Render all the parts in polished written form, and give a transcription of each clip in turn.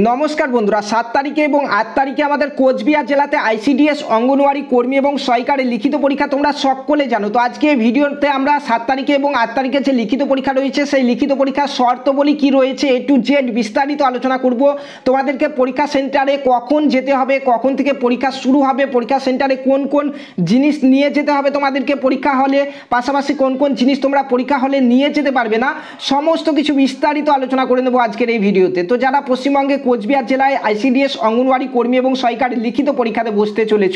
নমস্কার বন্ধুরা, 7 তারিখে এবং 8 তারিখে আমাদের কোচবিহার জেলাতে আইসিডিএস অঙ্গনওয়াড়ি কর্মী এবং সহকারী লিখিত পরীক্ষা তোমরা সকলে জানো। তো আজকে ভিডিওতে আমরা 7 তারিখে এবং 8 তারিখে যে লিখিত পরীক্ষা রয়েছে সেই লিখিত পরীক্ষার শর্তাবলী কি রয়েছে A to Z বিস্তারিত আলোচনা করব। তোমাদেরকে পরীক্ষা সেন্টারে কখন যেতে হবে, কখন থেকে পরীক্ষা শুরু হবে, পরীক্ষা সেন্টারে কোন কোন জিনিস নিয়ে যেতে হবে তোমাদেরকে পরীক্ষা হলে, পাশাপাশি কোন কোন জিনিস তোমরা পরীক্ষা হলে নিয়ে যেতে পারবে না, সমস্ত কিছু বিস্তারিত আলোচনা করে নেব আজকের এই ভিডিওতে। তো যারা পশ্চিমবঙ্গে কোচবিহার জেলায় আইসিডিএস অঙ্গনওয়াড়ি কর্মী এবং সহকারী লিখিত পরীক্ষাতে বসতে চলেছ,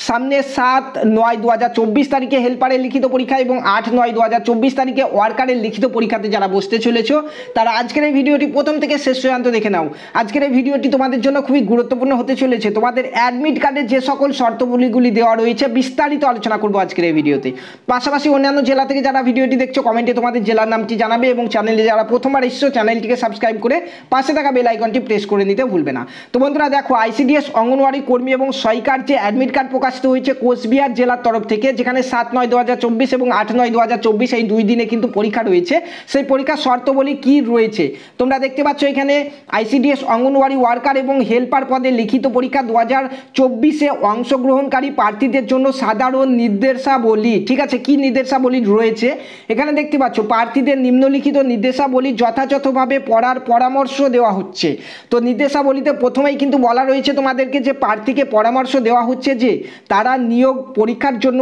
সামনে 7-9-2024 তারিখে হেল্পারের লিখিত পরীক্ষা এবং 8-9-2024 তারিখে ওয়ার্কারের লিখিত পরীক্ষাতে যারা বসতে চলেছ তারা আজকের এই ভিডিওটি প্রথম থেকে শেষ পর্যন্ত দেখে নাও। আজকের এই ভিডিওটি তোমাদের জন্য খুবই গুরুত্বপূর্ণ হতে চলেছে। তোমাদের অ্যাডমিট কার্ডের যে সকল শর্তাবলীগুলি দেওয়া রয়েছে বিস্তারিত আলোচনা করবো আজকের এই ভিডিওতে। পাশাপাশি অন্যান্য জেলা থেকে যারা ভিডিওটি দেখছো কমেন্টে তোমাদের জেলার নামটি জানাবে এবং চ্যানেলে যারা প্রথমবার এসছো চ্যানেলটিকে সাবস্ক্রাইব করে পাশে থাকা বেল আইকনটি প্রেস করে নিতে ভুলবে না। তো বন্ধুরা দেখো, আইসিডিএস অঙ্গনওয়াড়ি কর্মী এবং সহকার যে অ্যাডমিট কার্ড প্রকাশিত হয়েছে কোচবিহার জেলার তরফ থেকে, যেখানে 7-9-2024 এবং 8-9-2024 এই 2 দিনে কিন্তু পরীক্ষা রয়েছে, সেই পরীক্ষার শর্তাবলী কি রয়েছে তোমরা দেখতে পাচ্ছ এখানে। আইসিডিএস অঙ্গনওয়াড়ি ওয়ার্কার এবং হেল্পার পদে লিখিত পরীক্ষা 2024-এ অংশগ্রহণকারী প্রার্থীদের জন্য সাধারণ নির্দেশাবলী, ঠিক আছে, কি নির্দেশাবলী রয়েছে এখানে দেখতে পাচ্ছ। প্রার্থীদের নিম্নলিখিত নির্দেশাবলী যথাযথভাবে পড়ার পরামর্শ দেওয়া হচ্ছে। তো নির্দেশাবলীতে প্রথমেই কিন্তু বলা রয়েছে তোমাদেরকে যে প্রার্থীকে পরামর্শ দেওয়া হচ্ছে যে তারা নিয়োগ পরীক্ষার জন্য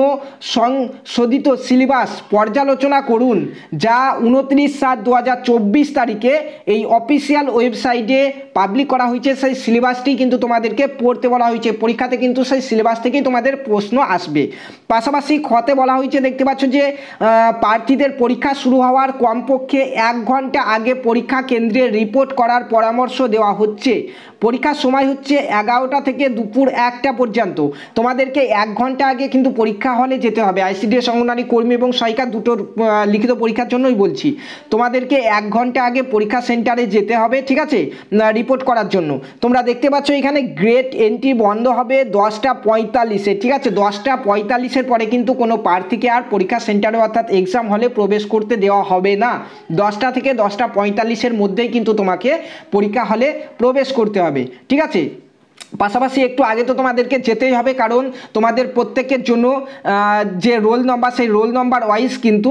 সংশোধিত সিলেবাস পর্যালোচনা করুন, যা 29/7/2024 তারিখে এই অফিসিয়াল ওয়েবসাইটে পাবলিক করা হয়েছে। সেই সিলেবাসটি কিন্তু তোমাদেরকে পড়তে বলা হয়েছে। পরীক্ষাতে কিন্তু সেই সিলেবাস থেকেই তোমাদের প্রশ্ন আসবে। পাশাপাশি খতে বলা হয়েছে দেখতে পাচ্ছ যে প্রার্থীদের পরীক্ষা শুরু হওয়ার কমপক্ষে 1 ঘন্টা আগে পরীক্ষা কেন্দ্রে রিপোর্ট করার পরামর্শ দেওয়া হচ্ছে। পরীক্ষার সময় হচ্ছে 11টা থেকে দুপুর 1টা পর্যন্ত। তোমাদেরকে 1 ঘন্টা আগে কিন্তু পরীক্ষা হলে যেতে হবে। আইসিডিএস অঙ্গনওয়াড়ি কর্মী এবং সহকার দুটোর লিখিত পরীক্ষার জন্যই বলছি, তোমাদেরকে 1 ঘন্টা আগে পরীক্ষা সেন্টারে যেতে হবে, ঠিক আছে, রিপোর্ট করার জন্য। তোমরা দেখতে পাচ্ছ এখানে গ্রেড এন্ট্রি বন্ধ হবে 10টা 45-এ, ঠিক আছে। 10টা 45-এর পরে কিন্তু কোনো প্রার্থীকে আর পরীক্ষা সেন্টারে অর্থাৎ এক্সাম হলে প্রবেশ করতে দেওয়া হবে না। 10টা থেকে 10টা 45-এর মধ্যেই কিন্তু তোমাকে পরীক্ষা হলে প্রবেশ করতে হবে, ঠিক আছে। পাশাপাশি একটু আগে তো তোমাদেরকে যেতেই হবে, কারণ তোমাদের প্রত্যেকের জন্য যে রোল নম্বর সেই রোল নম্বর ওয়াইজ কিন্তু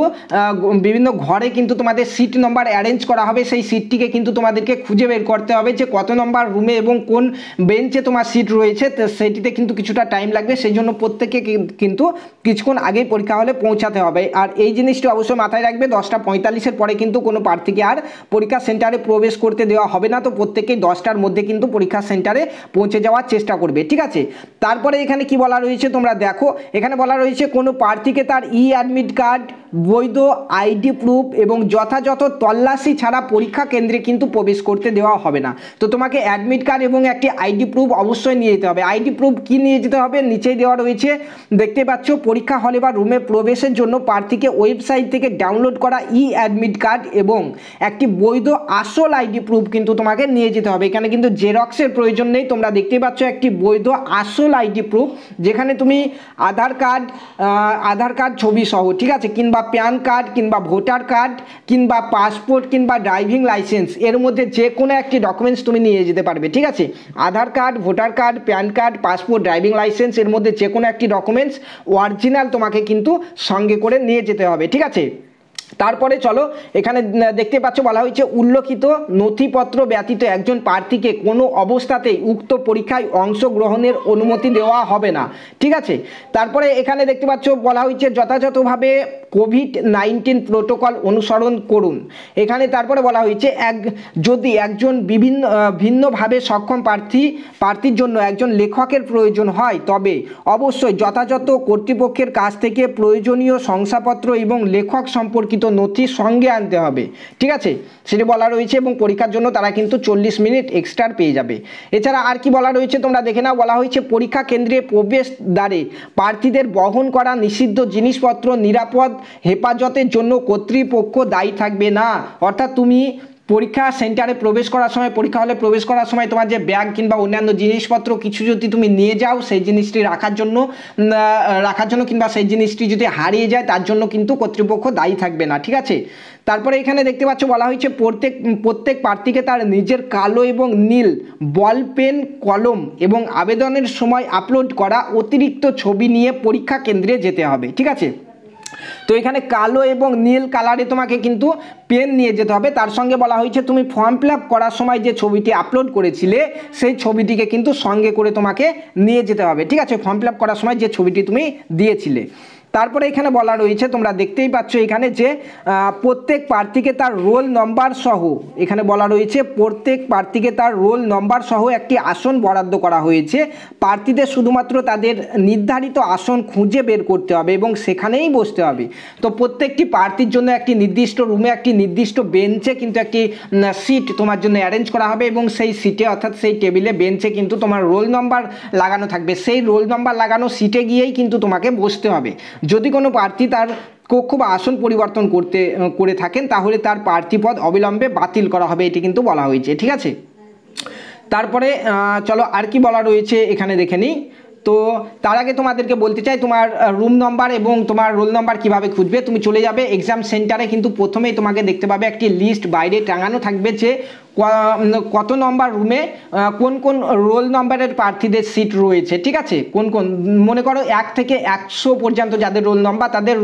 বিভিন্ন ঘরে কিন্তু তোমাদের সিট নম্বর অ্যারেঞ্জ করা হবে। সেই সিটটিকে কিন্তু তোমাদেরকে খুঁজে বের করতে হবে যে কত নম্বর রুমে এবং কোন বেঞ্চে তোমার সিট রয়েছে। তো সেইটিতে কিন্তু কিছুটা টাইম লাগবে, সেই জন্য প্রত্যেকে কিন্তু কিছুক্ষণ আগেই পরীক্ষা হলে পৌঁছাতে হবে। আর এই জিনিসটি অবশ্যই মাথায় রাখবে, 10টা 45-এর পরে কিন্তু কোনো প্রার্থীকে আর পরীক্ষা সেন্টারে প্রবেশ করতে দেওয়া হবে না। তো প্রত্যেকেই 10টার মধ্যে কিন্তু পরীক্ষা সেন্টারে পৌঁছে যাওয়ার চেষ্টা করবে, ঠিক আছে। তারপরে এখানে কি বলা রয়েছে তোমরা দেখো, এখানে বলা রয়েছে কোনো প্রার্থীকে তার অ্যাডমিট কার্ড, বৈধ আইডি প্রুফ এবং যথাযথ তল্লাশি ছাড়া পরীক্ষা কেন্দ্রে কিন্তু প্রবেশ করতে দেওয়া হবে না। তো তোমাকে অ্যাডমিট কার্ড এবং একটি আইডি প্রুফ অবশ্যই নিয়ে যেতে হবে। আইডি প্রুফ কি নিয়ে যেতে হবে নিচেই দেওয়া রয়েছে, দেখতে পাচ্ছ। পরীক্ষা হলে বা রুমে প্রবেশের জন্য প্রার্থীকে ওয়েবসাইট থেকে ডাউনলোড করা অ্যাডমিট কার্ড এবং একটি বৈধ আসল আইডি প্রুফ কিন্তু তোমাকে নিয়ে যেতে হবে। এখানে কিন্তু জেরক্সের প্রয়োজন নেই, তোমরা দেখতে পাচ্ছ একটি বৈধ আসল আইডি প্রুফ, যেখানে তুমি আধার কার্ড ছবি সহ, ঠিক আছে, কিংবা প্যান কার্ড কিংবা ভোটার কার্ড কিংবা পাসপোর্ট কিংবা ড্রাইভিং লাইসেন্স, এর মধ্যে যে কোনো একটি ডকুমেন্টস তুমি নিয়ে যেতে পারবে, ঠিক আছে। Aadhaar card, voter card, PAN card, passport, driving licence, এর মধ্যে যে কোনো একটি ডকুমেন্টস অরিজিনাল তোমাকে কিন্তু সঙ্গে করে নিয়ে যেতে হবে, ঠিক আছে। তারপরে চলো, এখানে দেখতে পাচ্ছ বলা হয়েছে উল্লেখিত নথিপত্র ব্যতীত একজন প্রার্থীকে কোনো অবস্থাতেই উক্ত পরীক্ষায় অংশগ্রহণের অনুমতি দেওয়া হবে না, ঠিক আছে। তারপরে এখানে দেখতে পাচ্ছ বলা হয়েছে যথাযথভাবে কোভিড-19 প্রোটোকল অনুসরণ করুন। এখানে তারপরে বলা হয়েছে যদি একজন ভিন্নভাবে সক্ষম প্রার্থীর জন্য একজন লেখকের প্রয়োজন হয় তবে অবশ্যই যথাযথ কর্তৃপক্ষের কাছ থেকে প্রয়োজনীয় শংসাপত্র এবং লেখক সম্পর্কিত নথি সঙ্গে আনতে হবে, ঠিক আছে, সেটি বলা রয়েছে। এবং পরীক্ষার জন্য তারা কিন্তু 40 মিনিট এক্সট্রা পেয়ে যাবে। এছাড়া আর কি বলা রয়েছে তোমরা দেখে নাও, বলা হয়েছে পরীক্ষা কেন্দ্রে প্রবেশদ্বারে প্রার্থীদের বহন করা নিষিদ্ধ জিনিসপত্র নিরাপদ হেফাজতের জন্য কর্তৃপক্ষ দায়ী থাকবে না। অর্থাৎ তুমি পরীক্ষা সেন্টারে প্রবেশ করার সময়, পরীক্ষা হলে প্রবেশ করার সময় তোমার যে ব্যাগ কিংবা অন্যান্য জিনিসপত্র কিছু যদি তুমি নিয়ে যাও সেই জিনিসটি রাখার জন্য কিংবা সেই জিনিসটি যদি হারিয়ে যায় তার জন্য কিন্তু কর্তৃপক্ষ দায়ী থাকবে না, ঠিক আছে। তারপরে এখানে দেখতে পাচ্ছ বলা হয়েছে প্রত্যেক প্রার্থীকে তার নিজের কালো এবং নীল বল পেন কলম এবং আবেদনের সময় আপলোড করা অতিরিক্ত ছবি নিয়ে পরীক্ষা কেন্দ্রে যেতে হবে, ঠিক আছে। তো এখানে কালো এবং নীল কালারে তোমাকে কিন্তু পেন নিয়ে যেতে হবে। তার সঙ্গে বলা হয়েছে তুমি ফর্ম ফিল আপ করার সময় যে ছবিটি আপলোড করেছিলে সেই ছবিটিকে কিন্তু সঙ্গে করে তোমাকে নিয়ে যেতে হবে, ঠিক আছে, ফর্ম ফিল আপ করার সময় যে ছবিটি তুমি দিয়েছিলে। তারপরে এখানে বলা রয়েছে, তোমরা দেখতেই পাচ্ছ এখানে যে প্রত্যেক প্রার্থীকে তার রোল নম্বর সহ, এখানে বলা রয়েছে প্রত্যেক প্রার্থীকে তার রোল নম্বর সহ একটি আসন বরাদ্দ করা হয়েছে। প্রার্থীদের শুধুমাত্র তাদের নির্ধারিত আসন খুঁজে বের করতে হবে এবং সেখানেই বসতে হবে। তো প্রত্যেকটি প্রার্থীর জন্য একটি নির্দিষ্ট রুমে একটি নির্দিষ্ট বেঞ্চে কিন্তু একটি সিট তোমার জন্য অ্যারেঞ্জ করা হবে এবং সেই সিটে অর্থাৎ সেই টেবিলে বেঞ্চে কিন্তু তোমার রোল নম্বর লাগানো থাকবে। সেই রোল নম্বর লাগানো সিটে গিয়েই কিন্তু তোমাকে বসতে হবে। যদি কোনো প্রার্থী তার কক্ষ বা আসন পরিবর্তন করে থাকেন তাহলে তার প্রার্থীপদ অবিলম্বে বাতিল করা হবে, এটি কিন্তু বলা হয়েছে, ঠিক আছে। তারপরে চলো আর কি বলা রয়েছে এখানে দেখে নিই। তো তার আগে তোমাদেরকে বলতে চাই তোমার রুম নাম্বার এবং তোমার রোল নাম্বার কিভাবে খুঁজবে। তুমি চলে যাবে এক্সাম সেন্টারে, কিন্তু প্রথমেই তোমাকে দেখতে পাবে একটি লিস্ট বাইরে টাঙানো থাকবে যে কত নম্বর রুমে কোন কোন রোল নম্বরের প্রার্থীদের সিট রয়েছে, ঠিক আছে। কোন কোন মনে করো 1 থেকে 100 পর্যন্ত যাদের রোল নম্বর তাদের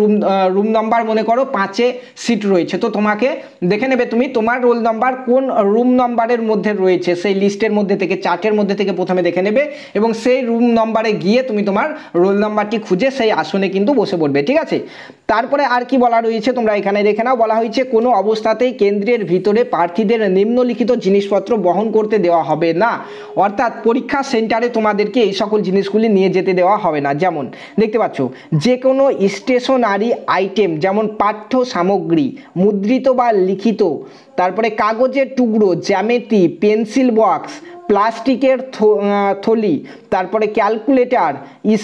রুম নম্বর মনে করো 5-এ সিট রয়েছে। তো তোমাকে দেখে নেবে তুমি তোমার রোল নম্বর কোন রুম নম্বরের মধ্যে রয়েছে সেই লিস্টের মধ্যে থেকে, চার্টের মধ্যে থেকে প্রথমে দেখে নেবে এবং সেই রুম নম্বরে গিয়ে তুমি তোমার রোল নম্বরটি খুঁজে সেই আসনে কিন্তু বসে পড়বে, ঠিক আছে। তারপরে আর কি বলা রয়েছে তোমরা এখানে দেখে নাও। বলা হয়েছে কোনো অবস্থাতেই কেন্দ্রের ভিতরে প্রার্থীদের নিম্নলিখিত জিনিসপত্র বহন করতে দেওয়া হবে না, অর্থাৎ পরীক্ষা সেন্টারে তোমাদেরকে এই সকল জিনিসগুলি নিয়ে যেতে দেওয়া হবে না। যেমন দেখতে পাচ্ছ যে কোনো স্টেশনারি আইটেম যেমন পাঠ্য সামগ্রী মুদ্রিত বা লিখিত, তারপরে কাগজের টুকরো, জ্যামিতি, পেন্সিল বক্স, প্লাস্টিকের থলি, তারপরে ক্যালকুলেটর,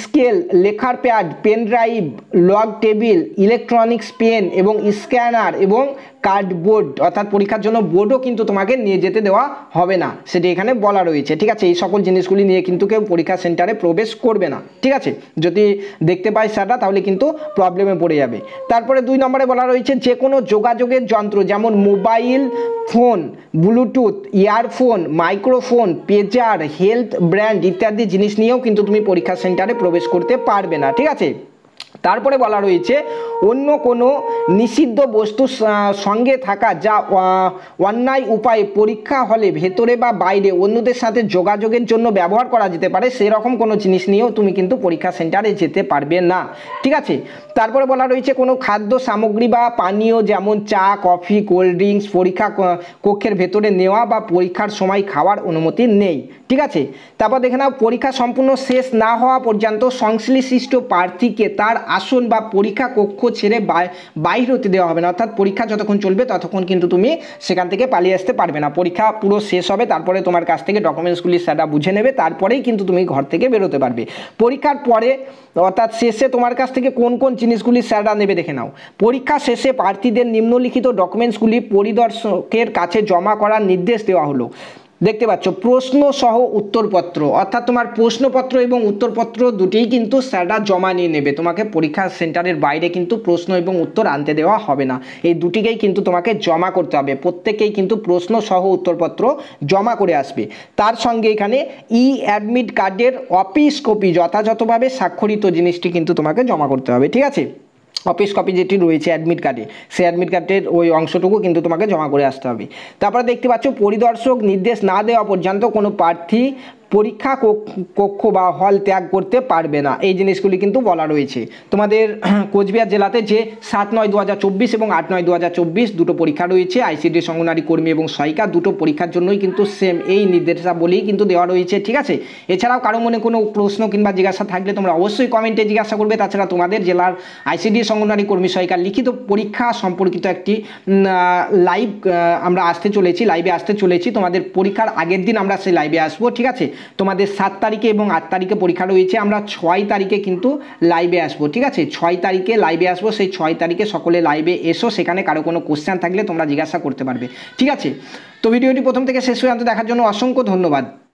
স্কেল, লেখার pad, pen drive, log table, electronics pen এবং স্ক্যানার এবং কার্ডবোর্ড অর্থাৎ পরীক্ষার জন্য বোর্ডও কিন্তু তোমাকে নিয়ে যেতে দেওয়া হবে না, সেটি এখানে বলা রয়েছে, ঠিক আছে। এই সকল জিনিসগুলি নিয়ে কিন্তু কেউ পরীক্ষা সেন্টারে প্রবেশ করবে না, ঠিক আছে। যদি দেখতে পাই স্যাররা তাহলে কিন্তু প্রবলেমে পড়ে যাবে। তারপরে 2 নম্বরে বলা রয়েছে যে কোনো যোগাযোগের যন্ত্র যেমন mobile phone, Bluetooth, earphone, microphone, pager, health brand ইত্যাদি জিনিস নিয়েও কিন্তু তুমি পরীক্ষা সেন্টারে প্রবেশ করতে পারবে না, ঠিক আছে। তারপরে বলা রয়েছে অন্য কোনো নিষিদ্ধ বস্তু সঙ্গে থাকা যা অন্যায় উপায়ে পরীক্ষা হলে ভেতরে বা বাইরে অন্যদের সাথে যোগাযোগের জন্য ব্যবহার করা যেতে পারে সেরকম কোনো জিনিস নিয়েও তুমি কিন্তু পরীক্ষা সেন্টারে যেতে পারবে না, ঠিক আছে। তারপরে বলা রয়েছে কোনো খাদ্য সামগ্রী বা পানীয় যেমন চা, কফি, কোল্ড ড্রিঙ্কস পরীক্ষা কক্ষের ভেতরে নেওয়া বা পরীক্ষার সময় খাওয়ার অনুমতি নেই, ঠিক আছে। তারপর দেখে নাও পরীক্ষা সম্পূর্ণ শেষ না হওয়া পর্যন্ত সংশ্লিষ্ট প্রার্থীকে তার আসন বা পরীক্ষা কক্ষ ছেড়ে বাইরে হতে দেওয়া হবে না, অর্থাৎ পরীক্ষা যতক্ষণ চলবে ততক্ষণ কিন্তু তুমি সেখান থেকে পালিয়ে আসতে পারবে না। পরীক্ষা পুরো শেষ হবে, তারপরে তোমার কাছ থেকে ডকুমেন্টসগুলি সেটা বুঝে নেবে, তারপরেই কিন্তু তুমি ঘর থেকে বেরোতে পারবে। পরীক্ষার পরে অর্থাৎ শেষে তোমার কাছ থেকে কোন কোন জিনিসগুলি স্যাররা নেবে দেখে নাও। পরীক্ষা শেষে প্রার্থীদের নিম্নলিখিত ডকুমেন্টসগুলি পরিদর্শকের কাছে জমা করার নির্দেশ দেওয়া হলো। দেখতে পাচ্ছ প্রশ্ন সহ উত্তরপত্র, অর্থাৎ তোমার প্রশ্নপত্র এবং উত্তরপত্র দুটিই কিন্তু স্যাররা জমা নিয়ে নেবে। তোমাকে পরীক্ষা সেন্টারের বাইরে কিন্তু প্রশ্ন এবং উত্তর আনতে দেওয়া হবে না, এই দুটিকেই কিন্তু তোমাকে জমা করতে হবে। প্রত্যেকেই কিন্তু প্রশ্ন সহ উত্তরপত্র জমা করে আসবে। তার সঙ্গে এখানে অ্যাডমিট কার্ডের অফিস কপি যথাযথভাবে স্বাক্ষরিত জিনিসটি কিন্তু তোমাকে জমা করতে হবে, ঠিক আছে। অফিস কপি যেটি রয়েছে অ্যাডমিট কার্ডে সেই অ্যাডমিট কার্ডের ওই অংশটুকু কিন্তু তোমাকে জমা করে আসতে হবে। তারপরে দেখতে পাচ্ছ পরিদর্শক নির্দেশ না দেওয়া পর্যন্ত কোনো প্রার্থী পরীক্ষা কক্ষ বা হল ত্যাগ করতে পারবে না, এই জিনিসগুলি কিন্তু বলা রয়েছে। তোমাদের কোচবিহার জেলাতে যে 7/9/2024 এবং 8/9/2024 দুটো পরীক্ষা রয়েছে, আইসিডিএস অঙ্গনারী কর্মী এবং সহায়িকা দুটো পরীক্ষার জন্যই কিন্তু সেম এই নির্দেশাবলী কিন্তু দেওয়া রয়েছে, ঠিক আছে। এছাড়াও কারো মনে কোনো প্রশ্ন কিংবা জিজ্ঞাসা থাকলে তোমরা অবশ্যই কমেন্টে জিজ্ঞাসা করবে। তাছাড়া তোমাদের জেলার আইসিডিএস অঙ্গনারী কর্মী সহায়িকার লিখিত পরীক্ষা সম্পর্কিত একটি লাইভ আমরা লাইভে আসতে চলেছি। তোমাদের পরীক্ষার আগের দিন আমরা সেই লাইভে আসবো, ঠিক আছে। তোমাদের 7 তারিখে এবং 8 তারিখে পরীক্ষা রয়েছে। আমরা 6 তারিখে কিন্তু লাইভে আসবো, ঠিক আছে? 6 তারিখে লাইভে আসবো, সেই 6 তারিখে সকলে লাইভে এসো, সেখানে কারো কোনো কোশ্চেন থাকলে তোমরা জিজ্ঞাসা করতে পারবে, ঠিক আছে? তো ভিডিওটি প্রথম থেকে শেষ পর্যন্ত দেখার জন্য অসংখ্য ধন্যবাদ।